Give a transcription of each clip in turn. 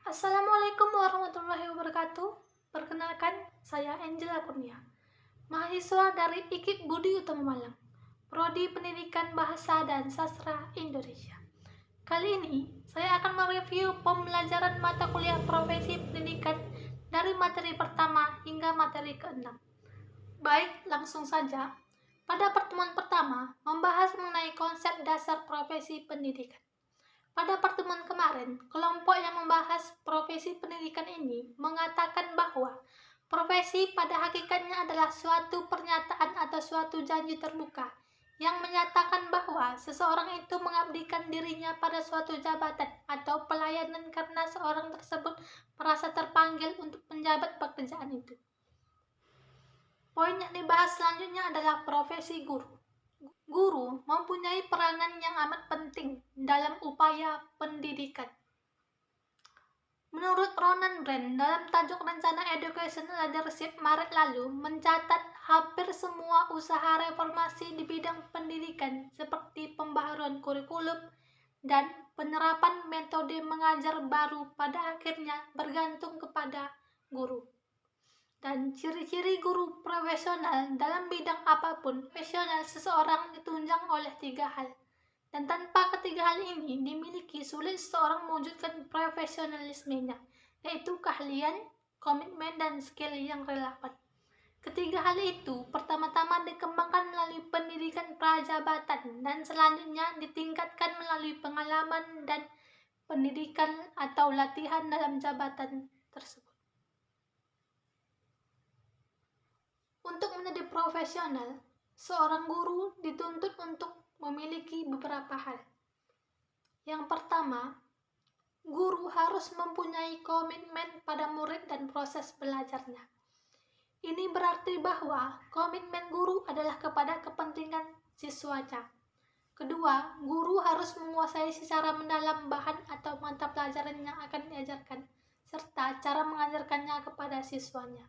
Assalamualaikum warahmatullahi wabarakatuh. Perkenalkan, saya Angela Kurnia, mahasiswa dari IKIP Budi Utama Malang, Prodi Pendidikan Bahasa dan Sastra Indonesia. Kali ini, saya akan mereview pembelajaran mata kuliah profesi pendidikan dari materi pertama hingga materi ke-6. Baik, langsung saja. Pada pertemuan pertama, membahas mengenai konsep dasar profesi pendidikan. Pada pertemuan kemarin, kelompok yang membahas profesi pendidikan ini mengatakan bahwa profesi pada hakikatnya adalah suatu pernyataan atau suatu janji terbuka yang menyatakan bahwa seseorang itu mengabdikan dirinya pada suatu jabatan atau pelayanan karena seorang tersebut merasa terpanggil untuk menjabat pekerjaan itu. Poin yang dibahas selanjutnya adalah profesi guru. Guru mempunyai peranan yang amat penting dalam upaya pendidikan. Menurut Ronan Brand, dalam tajuk Rencana Educational Leadership Maret lalu, mencatat hampir semua usaha reformasi di bidang pendidikan seperti pembaharuan kurikulum dan penerapan metode mengajar baru pada akhirnya bergantung kepada guru. Dan ciri-ciri guru profesional dalam bidang apapun, profesional seseorang ditunjang oleh 3 hal. Dan tanpa ketiga hal ini dimiliki, sulit seseorang mewujudkan profesionalismenya, yaitu keahlian, komitmen, dan skill yang relevan. Ketiga hal itu pertama-tama dikembangkan melalui pendidikan prajabatan dan selanjutnya ditingkatkan melalui pengalaman dan pendidikan atau latihan dalam jabatan tersebut. Untuk menjadi profesional, seorang guru dituntut untuk memiliki beberapa hal. Yang pertama, guru harus mempunyai komitmen pada murid dan proses belajarnya. Ini berarti bahwa komitmen guru adalah kepada kepentingan siswanya. Kedua, guru harus menguasai secara mendalam bahan atau mata pelajaran yang akan diajarkan, serta cara mengajarkannya kepada siswanya.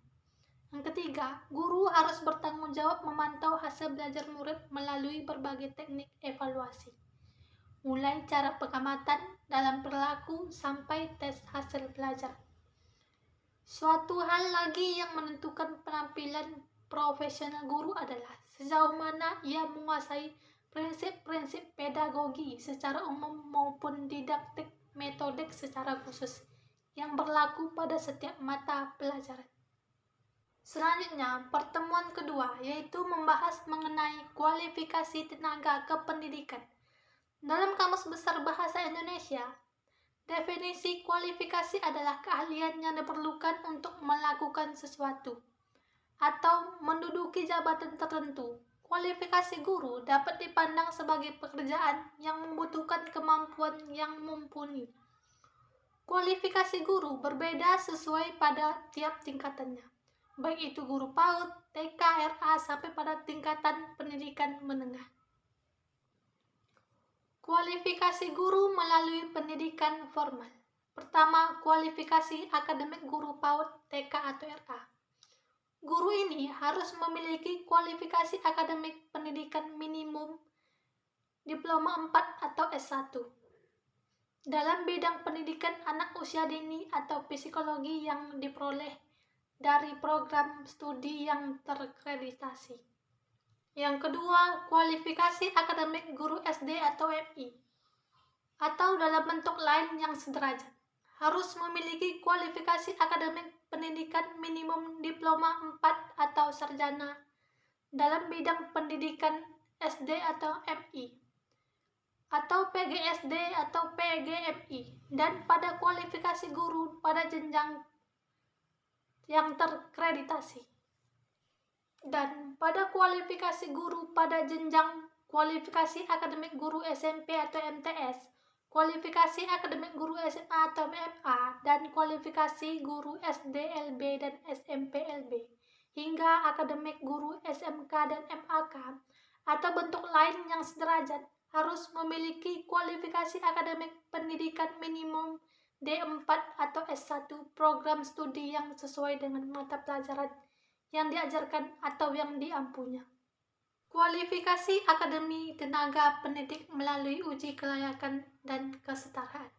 Yang ketiga, guru harus bertanggung jawab memantau hasil belajar murid melalui berbagai teknik evaluasi, mulai cara pengamatan dalam perilaku sampai tes hasil belajar. Suatu hal lagi yang menentukan penampilan profesional guru adalah sejauh mana ia menguasai prinsip-prinsip pedagogi secara umum maupun didaktik metodik secara khusus yang berlaku pada setiap mata pelajaran. Selanjutnya, pertemuan kedua yaitu membahas mengenai kualifikasi tenaga kependidikan. Dalam Kamus Besar Bahasa Indonesia, definisi kualifikasi adalah keahlian yang diperlukan untuk melakukan sesuatu atau menduduki jabatan tertentu. Kualifikasi guru dapat dipandang sebagai pekerjaan yang membutuhkan kemampuan yang mumpuni. Kualifikasi guru berbeda sesuai pada tiap tingkatannya, baik itu guru PAUD, TK, RA, sampai pada tingkatan pendidikan menengah. Kualifikasi guru melalui pendidikan formal. Pertama, kualifikasi akademik guru PAUD, TK, atau RA. Guru ini harus memiliki kualifikasi akademik pendidikan minimum diploma 4 atau S1 dalam bidang pendidikan anak usia dini atau psikologi yang diperoleh dari program studi yang terkreditasi. Yang kedua, kualifikasi akademik guru SD atau MI, atau dalam bentuk lain yang sederajat, harus memiliki kualifikasi akademik pendidikan minimum diploma 4 atau sarjana dalam bidang pendidikan SD atau MI, atau PGSD atau PGMI, dan pada kualifikasi guru pada jenjang yang terkreditasi. Dan pada kualifikasi guru pada jenjang kualifikasi akademik guru SMP atau MTS, kualifikasi akademik guru SMA atau MA, dan kualifikasi guru SD, LB, dan SMP LB, hingga akademik guru SMK dan MAK, atau bentuk lain yang sederajat, harus memiliki kualifikasi akademik pendidikan minimum D4 atau S1 program studi yang sesuai dengan mata pelajaran yang diajarkan atau yang diampunya. Kualifikasi akademi tenaga pendidik melalui uji kelayakan dan kesetaraan.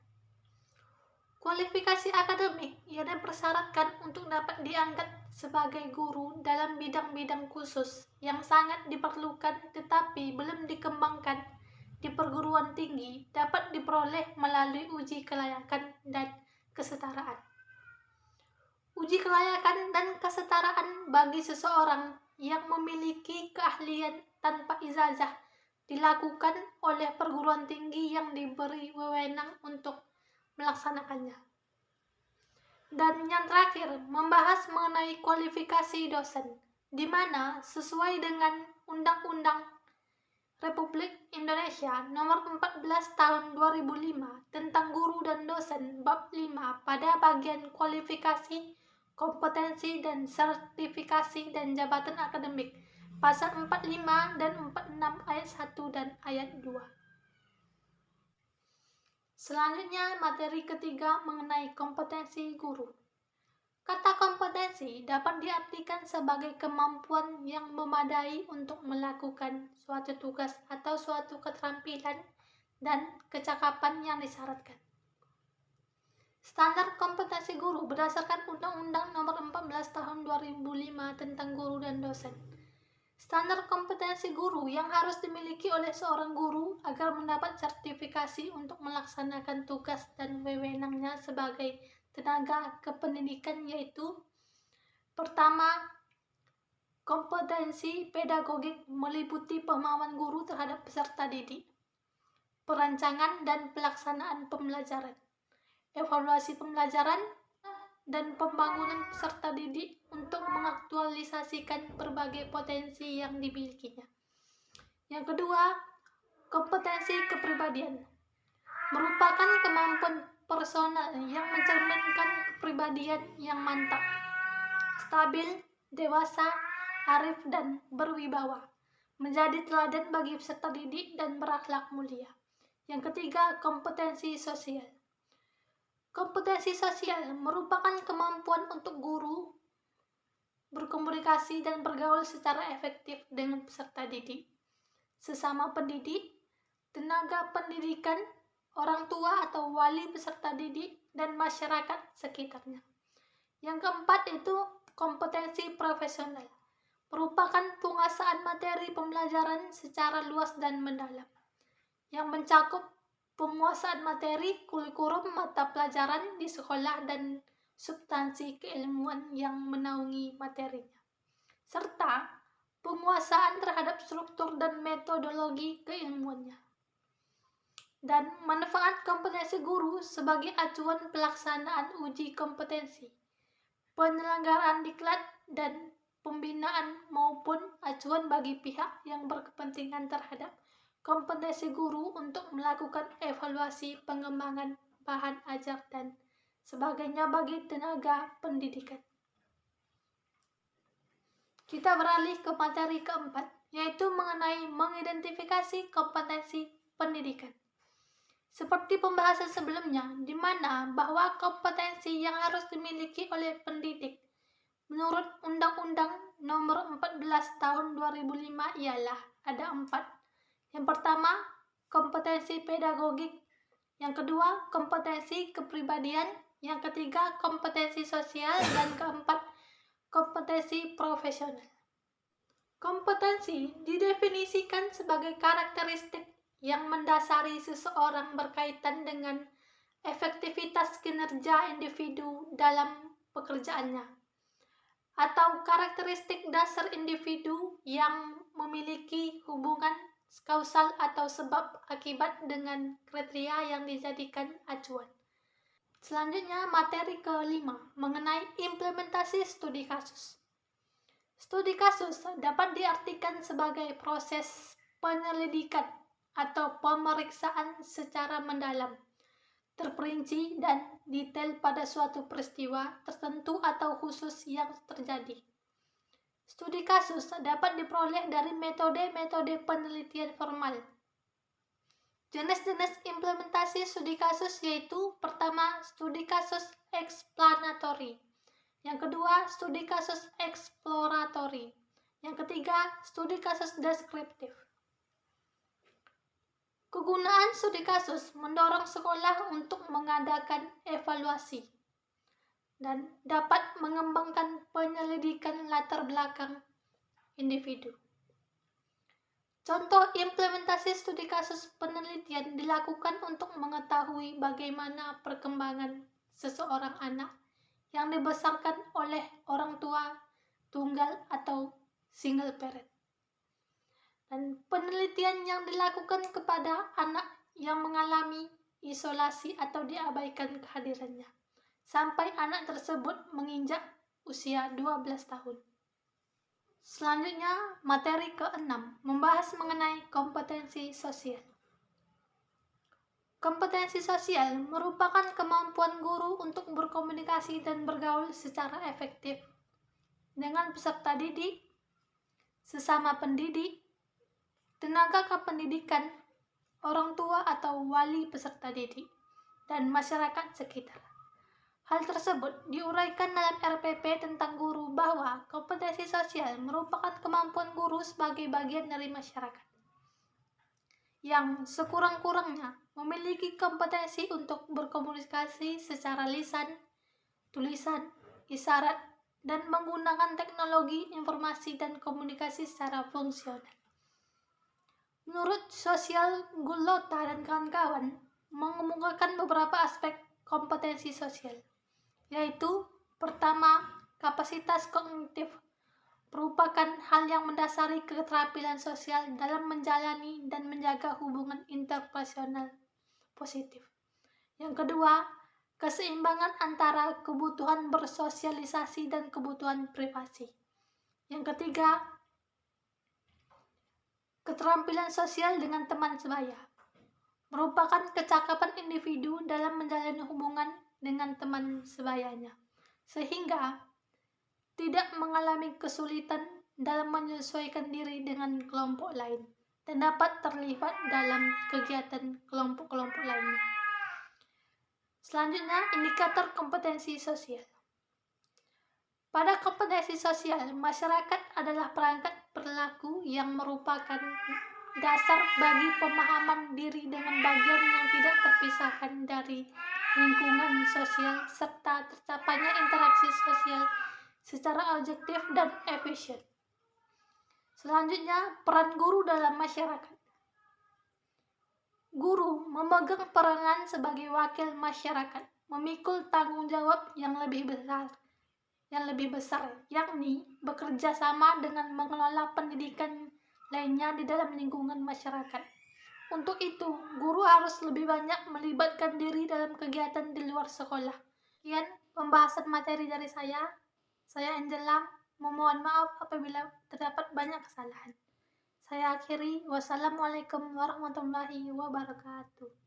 Kualifikasi akademik yang dipersyaratkan untuk dapat diangkat sebagai guru dalam bidang-bidang khusus yang sangat diperlukan tetapi belum dikembangkan di perguruan tinggi dapat diperoleh melalui uji kelayakan dan kesetaraan. Uji kelayakan dan kesetaraan bagi seseorang yang memiliki keahlian tanpa ijazah dilakukan oleh perguruan tinggi yang diberi wewenang untuk melaksanakannya. Dan yang terakhir, membahas mengenai kualifikasi dosen, di mana sesuai dengan Undang-Undang Republik Indonesia Nomor 14 Tahun 2005 tentang Guru dan Dosen Bab 5 pada bagian kualifikasi, kompetensi, dan sertifikasi dan jabatan akademik, pasal 45 dan 46 ayat 1 dan ayat 2. Selanjutnya, materi ketiga mengenai kompetensi guru. Kata kompetensi dapat diartikan sebagai kemampuan yang memadai untuk melakukan suatu tugas atau suatu keterampilan dan kecakapan yang disyaratkan. Standar kompetensi guru berdasarkan Undang-Undang Nomor 14 Tahun 2005 tentang Guru dan Dosen. Standar kompetensi guru yang harus dimiliki oleh seorang guru agar mendapat sertifikasi untuk melaksanakan tugas dan wewenangnya sebagai tenaga kependidikan yaitu: pertama, kompetensi pedagogik meliputi pemahaman guru terhadap peserta didik, perancangan dan pelaksanaan pembelajaran, evaluasi pembelajaran, dan pembangunan peserta didik untuk mengaktualisasikan berbagai potensi yang dimilikinya. Yang kedua, kompetensi kepribadian merupakan kemampuan personal yang mencerminkan kepribadian yang mantap, stabil, dewasa, arif, dan berwibawa, menjadi teladan bagi peserta didik dan berakhlak mulia. Yang ketiga, kompetensi sosial. Kompetensi sosial merupakan kemampuan untuk guru berkomunikasi dan bergaul secara efektif dengan peserta didik, sesama pendidik, tenaga pendidikan, orang tua atau wali peserta didik, dan masyarakat sekitarnya. Yang keempat itu kompetensi profesional, merupakan penguasaan materi pembelajaran secara luas dan mendalam, yang mencakup penguasaan materi kurikulum mata pelajaran di sekolah dan substansi keilmuan yang menaungi materinya, serta penguasaan terhadap struktur dan metodologi keilmuannya. Dan manfaat kompetensi guru sebagai acuan pelaksanaan uji kompetensi, penyelenggaraan diklat, dan pembinaan maupun acuan bagi pihak yang berkepentingan terhadap kompetensi guru untuk melakukan evaluasi pengembangan bahan ajar dan sebagainya bagi tenaga pendidikan. Kita beralih ke materi keempat, yaitu mengenai mengidentifikasi kompetensi pendidikan. Seperti pembahasan sebelumnya, di mana bahwa kompetensi yang harus dimiliki oleh pendidik menurut Undang-Undang Nomor 14 Tahun 2005 ialah ada 4. Yang pertama, kompetensi pedagogik. Yang kedua, kompetensi kepribadian. Yang ketiga, kompetensi sosial. Dan keempat, kompetensi profesional. Kompetensi didefinisikan sebagai karakteristik yang mendasari seseorang berkaitan dengan efektivitas kinerja individu dalam pekerjaannya, atau karakteristik dasar individu yang memiliki hubungan kausal atau sebab akibat dengan kriteria yang dijadikan acuan. Selanjutnya, materi kelima mengenai implementasi studi kasus. Studi kasus dapat diartikan sebagai proses penyelidikan atau pemeriksaan secara mendalam, terperinci dan detail pada suatu peristiwa tertentu atau khusus yang terjadi. Studi kasus dapat diperoleh dari metode-metode penelitian formal. Jenis-jenis implementasi studi kasus yaitu: pertama, studi kasus eksplanatory. Yang kedua, studi kasus eksploratory. Yang ketiga, studi kasus deskriptif. Kegunaan studi kasus mendorong sekolah untuk mengadakan evaluasi dan dapat mengembangkan penyelidikan latar belakang individu. Contoh implementasi studi kasus penelitian dilakukan untuk mengetahui bagaimana perkembangan seseorang anak yang dibesarkan oleh orang tua tunggal atau single parent. Dan penelitian yang dilakukan kepada anak yang mengalami isolasi atau diabaikan kehadirannya sampai anak tersebut menginjak usia 12 tahun. Selanjutnya, materi ke-6 membahas mengenai kompetensi sosial. Kompetensi sosial merupakan kemampuan guru untuk berkomunikasi dan bergaul secara efektif dengan peserta didik, sesama pendidik, tenaga kependidikan, orang tua atau wali peserta didik, dan masyarakat sekitar. Hal tersebut diuraikan dalam RPP tentang guru bahwa kompetensi sosial merupakan kemampuan guru sebagai bagian dari masyarakat yang sekurang-kurangnya memiliki kompetensi untuk berkomunikasi secara lisan, tulisan, isyarat, dan menggunakan teknologi informasi dan komunikasi secara fungsional. Menurut Sosial Gulota dan kawan-kawan, mengemukakan beberapa aspek kompetensi sosial, yaitu pertama, kapasitas kognitif merupakan hal yang mendasari keterampilan sosial dalam menjalani dan menjaga hubungan interpersonal positif. Yang kedua, keseimbangan antara kebutuhan bersosialisasi dan kebutuhan privasi. Yang ketiga, keterampilan sosial dengan teman sebaya merupakan kecakapan individu dalam menjalani hubungan dengan teman sebayanya, sehingga tidak mengalami kesulitan dalam menyesuaikan diri dengan kelompok lain dan dapat terlibat dalam kegiatan kelompok-kelompok lainnya. Selanjutnya, indikator kompetensi sosial. Pada kompetensi sosial, masyarakat adalah perangkat perilaku yang merupakan dasar bagi pemahaman diri dengan bagian yang tidak terpisahkan dari lingkungan sosial serta tercapainya interaksi sosial secara objektif dan efisien. Selanjutnya, peran guru dalam masyarakat. Guru memegang peranan sebagai wakil masyarakat, memikul tanggung jawab yang lebih besar, yakni bekerja sama dengan mengelola pendidikan lainnya di dalam lingkungan masyarakat. Untuk itu, guru harus lebih banyak melibatkan diri dalam kegiatan di luar sekolah. Sekian pembahasan materi dari saya. Saya Angela, memohon maaf apabila terdapat banyak kesalahan. Saya akhiri. Wassalamualaikum warahmatullahi wabarakatuh.